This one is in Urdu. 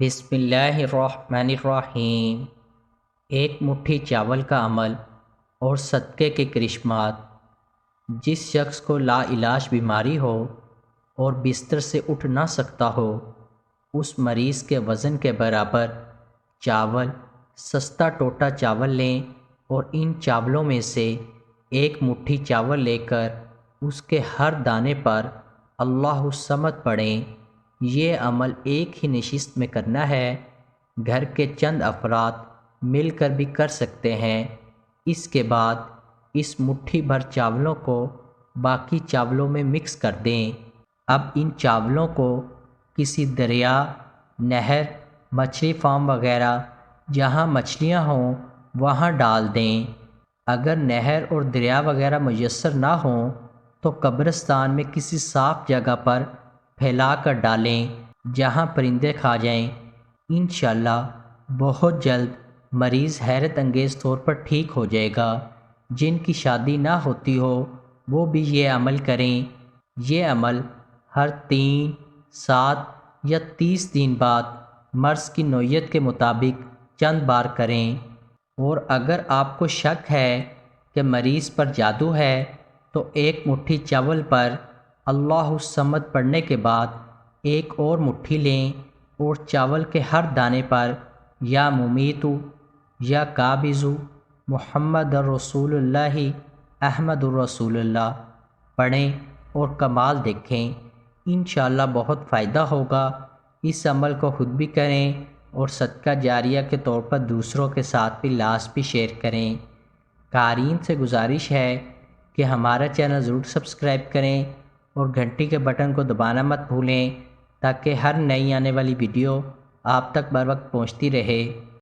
بسم اللہ الرحمن الرحیم۔ ایک مٹھی چاول کا عمل اور صدقے کے کرشمات۔ جس شخص کو لا علاج بیماری ہو اور بستر سے اٹھ نہ سکتا ہو، اس مریض کے وزن کے برابر چاول، سستا ٹوٹا چاول لیں اور ان چاولوں میں سے ایک مٹھی چاول لے کر اس کے ہر دانے پر اللہ الصمد پڑھیں۔ یہ عمل ایک ہی نشست میں کرنا ہے، گھر کے چند افراد مل کر بھی کر سکتے ہیں۔ اس کے بعد اس مٹھی بھر چاولوں کو باقی چاولوں میں مکس کر دیں۔ اب ان چاولوں کو کسی دریا، نہر، مچھلی فارم وغیرہ جہاں مچھلیاں ہوں وہاں ڈال دیں۔ اگر نہر اور دریا وغیرہ میسر نہ ہوں تو قبرستان میں کسی صاف جگہ پر پھیلا کر ڈالیں جہاں پرندے کھا جائیں۔ انشاءاللہ بہت جلد مریض حیرت انگیز طور پر ٹھیک ہو جائے گا۔ جن کی شادی نہ ہوتی ہو وہ بھی یہ عمل کریں۔ یہ عمل ہر 3، 7 یا 30 دن بعد مرض کی نوعیت کے مطابق چند بار کریں۔ اور اگر آپ کو شک ہے کہ مریض پر جادو ہے تو ایک مٹھی چاول پر اللہ الصمد پڑھنے کے بعد ایک اور مٹھی لیں اور چاول کے ہر دانے پر یا ممیتو یا قابضو محمد الرسول اللہ احمد الرسول اللہ پڑھیں اور کمال دیکھیں۔ انشاءاللہ بہت فائدہ ہوگا۔ اس عمل کو خود بھی کریں اور صدقہ جاریہ کے طور پر دوسروں کے ساتھ بھی لازمی شیئر کریں۔ قارئین سے گزارش ہے کہ ہمارا چینل ضرور سبسکرائب کریں اور گھنٹی کے بٹن کو دبانا مت بھولیں تاکہ ہر نئی آنے والی ویڈیو آپ تک بر وقت پہنچتی رہے۔